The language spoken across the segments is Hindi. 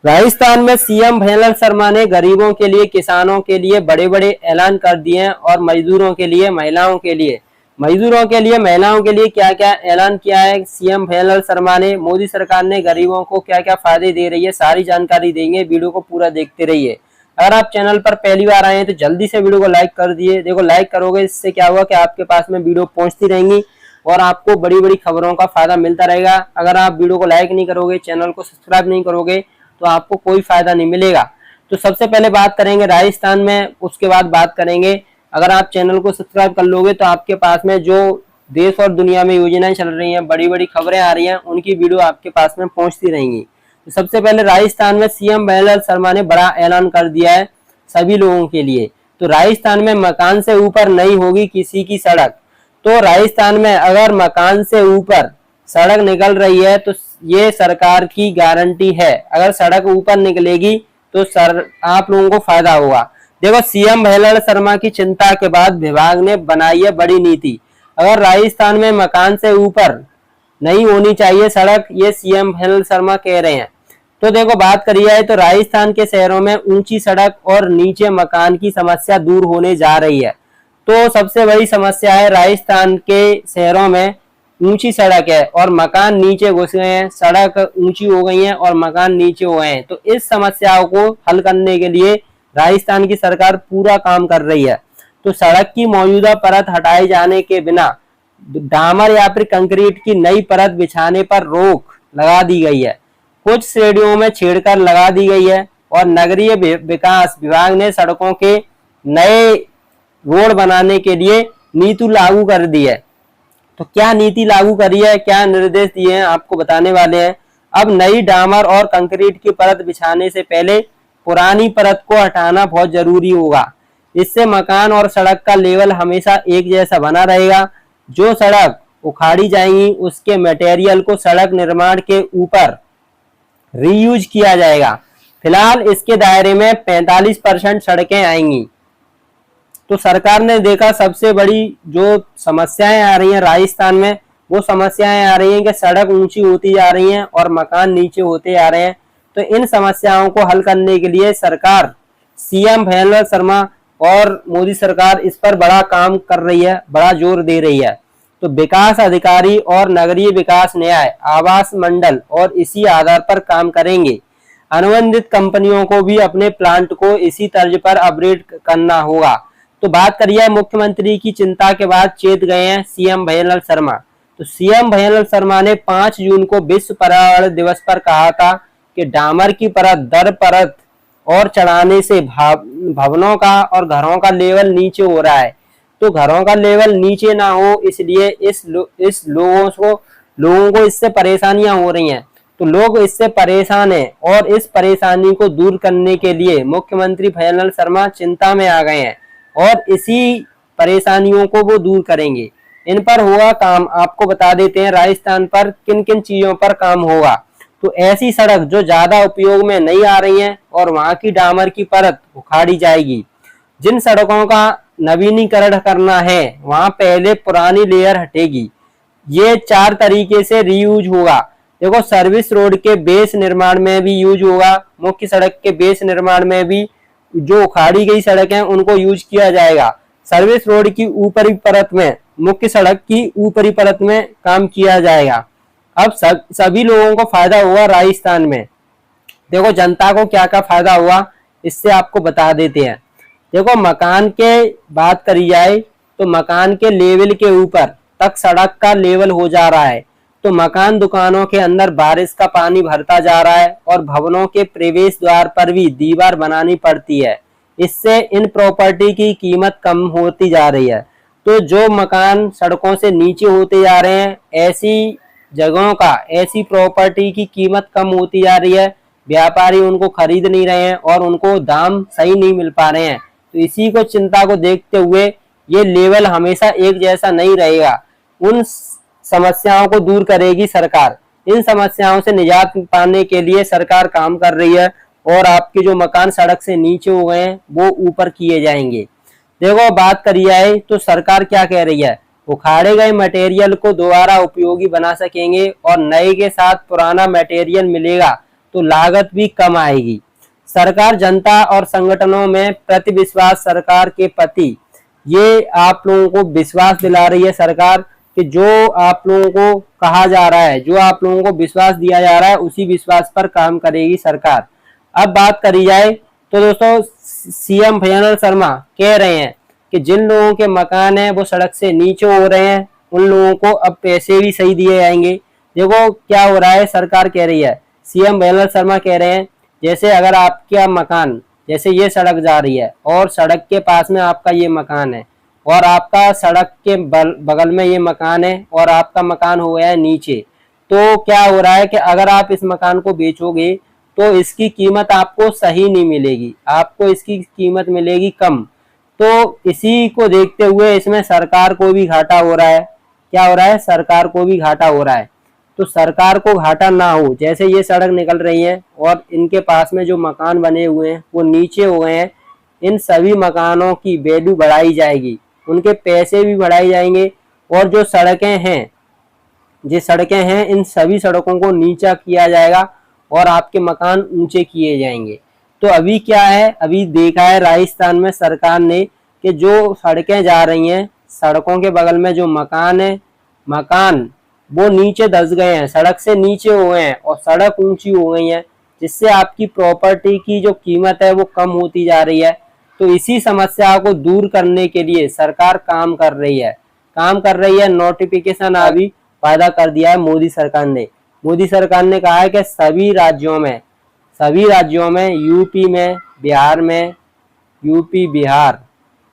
राजस्थान में सीएम भंवर शर्मा ने गरीबों के लिए, किसानों के लिए बड़े बड़े ऐलान कर दिए हैं और मजदूरों के लिए, महिलाओं के लिए, महिलाओं के लिए क्या क्या ऐलान किया है सीएम भंवर शर्मा ने। मोदी सरकार ने गरीबों को क्या क्या फायदे दे रही है, सारी जानकारी देंगे। वीडियो को पूरा देखते रहिए। अगर आप चैनल पर पहली बार आए हैं तो जल्दी से वीडियो को लाइक कर दिए। देखो, लाइक करोगे इससे क्या होगा कि आपके पास में वीडियो पहुंचती रहेंगी और आपको बड़ी बड़ी खबरों का फायदा मिलता रहेगा। अगर आप वीडियो को लाइक नहीं करोगे, चैनल को सब्सक्राइब नहीं करोगे तो आपको कोई फायदा नहीं मिलेगा। तो सबसे पहले बात करेंगे राजस्थान में, उसके बाद बात करेंगे। अगर आप चैनल को सब्सक्राइब कर लोगे तो आपके पास में जो देश और दुनिया में योजनाएं चल रही हैं, बड़ी बड़ी खबरें आ रही हैं, उनकी वीडियो आपके पास में पहुंचती रहेंगी। तो सबसे पहले राजस्थान में सीएम भंवर शर्मा ने बड़ा ऐलान कर दिया है सभी लोगों के लिए। तो राजस्थान में मकान से ऊपर नहीं होगी किसी की सड़क। तो राजस्थान में अगर मकान से ऊपर सड़क निकल रही है तो ये सरकार की गारंटी है। अगर सड़क ऊपर निकलेगी तो आप लोगों को फायदा होगा। देखो, सीएम भंवर शर्मा की चिंता के बाद विभाग ने बनाई है बड़ी नीति। अगर राजस्थान में मकान से ऊपर नहीं होनी चाहिए सड़क, ये सीएम भंवर शर्मा कह रहे हैं। तो देखो, बात करी जाए तो राजस्थान के शहरों में ऊंची सड़क और नीचे मकान की समस्या दूर होने जा रही है। तो सबसे बड़ी समस्या है राजस्थान के शहरों में ऊंची सड़क है और मकान नीचे घुस गए हैं। सड़क ऊंची हो गई है और मकान नीचे हो गए हैं। तो इस समस्याओं को हल करने के लिए राजस्थान की सरकार पूरा काम कर रही है। तो सड़क की मौजूदा परत हटाए जाने के बिना डामर या फिर कंक्रीट की नई परत बिछाने पर रोक लगा दी गई है। कुछ श्रेणियों में छेड़कर लगा दी गई है और नगरीय विकास विभाग ने सड़कों के नए रोड बनाने के लिए नीति लागू कर दी है। तो क्या नीति लागू करी है, क्या निर्देश दिए हैं, आपको बताने वाले हैं। अब नई डामर और कंक्रीट की परत बिछाने से पहले पुरानी परत को हटाना बहुत जरूरी होगा। इससे मकान और सड़क का लेवल हमेशा एक जैसा बना रहेगा। जो सड़क उखाड़ी जाएंगी उसके मटेरियल को सड़क निर्माण के ऊपर रीयूज किया जाएगा। फिलहाल इसके दायरे में 45% सड़कें आएंगी। तो सरकार ने देखा सबसे बड़ी जो समस्याएं आ रही हैं राजस्थान में, वो समस्याएं आ रही हैं कि सड़क ऊंची होती जा रही हैं और मकान नीचे होते जा रहे हैं। तो इन समस्याओं को हल करने के लिए सरकार, सीएम भंवर शर्मा और मोदी सरकार इस पर बड़ा काम कर रही है, बड़ा जोर दे रही है। तो विकास अधिकारी और नगरीय विकास न्याय आवास मंडल और इसी आधार पर काम करेंगे। अनुबंधित कंपनियों को भी अपने प्लांट को इसी तर्ज पर अपग्रेड करना होगा। तो बात करिए, मुख्यमंत्री की चिंता के बाद चेत गए हैं सीएम भंवर शर्मा। तो सीएम भंवर शर्मा ने 5 जून को विश्व पर्यावरण दिवस पर कहा था कि डामर की परत दर परत और चढ़ाने से भवनों का और घरों का लेवल नीचे हो रहा है। तो घरों का लेवल नीचे ना हो, इसलिए इस लोगों को इससे परेशानियां हो रही हैं। तो लोग इससे परेशान हैं और इस परेशानी को दूर करने के लिए मुख्यमंत्री भंवर शर्मा चिंता में आ गए हैं और इसी परेशानियों को वो दूर करेंगे। इन पर होगा काम। आपको बता देते हैं राजस्थान पर किन किन चीजों पर काम होगा। तो ऐसी सड़क जो ज्यादा उपयोग में नहीं आ रही हैं और वहां की डामर की परत उखाड़ी जाएगी। जिन सड़कों का नवीनीकरण करना है वहां पहले पुरानी लेयर हटेगी। ये 4 तरीके से रीयूज होगा। देखो, सर्विस रोड के बेस निर्माण में भी यूज होगा, मुख्य सड़क के बेस निर्माण में भी जो उखाड़ी गई सड़क है उनको यूज किया जाएगा। सर्विस रोड की ऊपरी परत में, मुख्य सड़क की ऊपरी परत में काम किया जाएगा। अब सभी लोगों को फायदा हुआ राजस्थान में। देखो, जनता को क्या क्या फायदा हुआ इससे आपको बता देते हैं। देखो, मकान के बात करी जाए तो मकान के लेवल के ऊपर तक सड़क का लेवल हो जा रहा है। तो मकान दुकानों के अंदर बारिश का पानी भरता जा रहा है और भवनों के प्रवेश द्वार पर भी दीवार बनानी पड़ती है। इससे इन प्रॉपर्टी की कीमत कम होती जा रही है। तो जो मकान सड़कों से नीचे होते जा रहे हैं, ऐसी जगहों का, ऐसी प्रॉपर्टी की कीमत कम होती जा रही है। व्यापारी उनको खरीद नहीं रहे हैं और उनको दाम सही नहीं मिल पा रहे हैं। तो इसी को चिंता को देखते हुए ये लेवल हमेशा एक जैसा नहीं रहेगा। उन समस्याओं को दूर करेगी सरकार। इन समस्याओं से निजात पाने के लिए सरकार काम कर रही है और आपके जो मकान सड़क से नीचे हो गए हैं वो ऊपर किए जाएंगे। देखो, बात करी जाए तो सरकार क्या कह रही है, उखाड़े गए मटेरियल को दोबारा उपयोगी बना सकेंगे और नए के साथ पुराना मटेरियल मिलेगा तो लागत भी कम आएगी। सरकार जनता और संगठनों में प्रति विश्वास सरकार के प्रति, ये आप लोगों को विश्वास दिला रही है सरकार कि जो आप लोगों को कहा जा रहा है, जो आप लोगों को विश्वास दिया जा रहा है, उसी विश्वास पर काम करेगी सरकार। अब बात करी जाए तो दोस्तों सीएम भैयालाल शर्मा कह रहे हैं कि जिन लोगों के मकान हैं वो सड़क से नीचे हो रहे हैं, उन लोगों को अब पैसे भी सही दिए जाएंगे। देखो क्या हो रहा है, सरकार कह रही है, सीएम भैयालाल शर्मा कह रहे हैं, जैसे अगर आपका मकान, जैसे ये सड़क जा रही है और सड़क के पास में आपका ये मकान है और आपका सड़क के बगल में ये मकान है और आपका मकान हो गया है नीचे, तो क्या हो रहा है कि अगर आप इस मकान को बेचोगे तो इसकी कीमत आपको सही नहीं मिलेगी, आपको इसकी कीमत मिलेगी कम। तो इसी को देखते हुए इसमें सरकार को भी घाटा हो रहा है। क्या हो रहा है, सरकार को भी घाटा हो रहा है। तो सरकार को घाटा ना हो, जैसे ये सड़क निकल रही है और इनके पास में जो मकान बने हुए हैं वो नीचे हो गए हैं, इन सभी मकानों की वैल्यू बढ़ाई जाएगी, उनके पैसे भी बढ़ाए जाएंगे और जो सड़कें हैं इन सभी सड़कों को नीचा किया जाएगा और आपके मकान ऊंचे किए जाएंगे। तो अभी क्या है, अभी देखा है राजस्थान में सरकार ने कि जो सड़कें जा रही हैं, सड़कों के बगल में जो मकान है, मकान वो नीचे धंस गए हैं, सड़क से नीचे हो गए हैं और सड़क ऊंची हो गई है, जिससे आपकी प्रॉपर्टी की जो कीमत है वो कम होती जा रही है। तो इसी समस्या को दूर करने के लिए सरकार काम कर रही है। नोटिफिकेशन अभी पैदा कर दिया है मोदी सरकार ने। मोदी सरकार ने कहा है कि सभी राज्यों में यूपी में, बिहार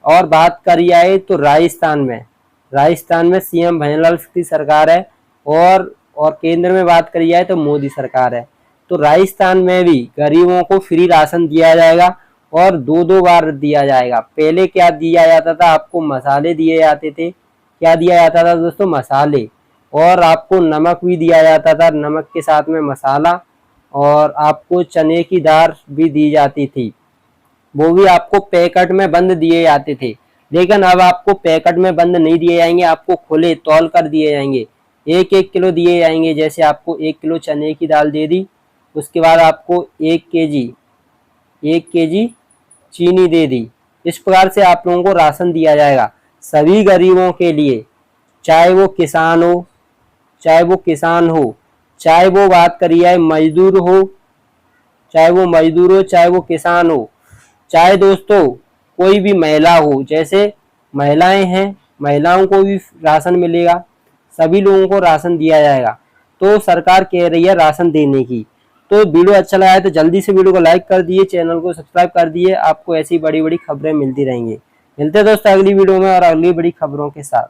और बात करी जाए तो राजस्थान में सीएम भैयालाल की सरकार है और केंद्र में बात करी जाए तो मोदी सरकार है। तो राजस्थान में भी गरीबों को फ्री राशन दिया जाएगा और 2-2 बार दिया जाएगा। पहले क्या दिया जाता था, आपको मसाले दिए जाते थे। क्या दिया जाता था दोस्तों, मसाले, और आपको नमक भी दिया जाता था, नमक के साथ में मसाला, और आपको चने की दाल भी दी जाती थी, वो भी आपको पैकेट में बंद दिए जाते थे। लेकिन अब आपको पैकेट में बंद नहीं दिए जाएंगे, आपको खुले तौल कर दिए जाएंगे, 1-1 किलो दिए जाएंगे। जैसे आपको 1 किलो चने की दाल दे दी, उसके बाद आपको 1 केजी चीनी दे दी। इस प्रकार से आप लोगों को राशन दिया जाएगा सभी गरीबों के लिए, चाहे वो किसान हो, चाहे वो बात करी जाए मजदूर हो, चाहे वो किसान हो, चाहे दोस्तों कोई भी महिला हो। जैसे महिलाएं हैं, महिलाओं को भी राशन मिलेगा, सभी लोगों को राशन दिया जाएगा। तो सरकार कह रही है राशन देने की। तो वीडियो अच्छा लगा है तो जल्दी से वीडियो को लाइक कर दिए, चैनल को सब्सक्राइब कर दिए। आपको ऐसी बड़ी बड़ी खबरें मिलती रहेंगी। मिलते हैं दोस्तों अगली वीडियो में और अगली बड़ी खबरों के साथ।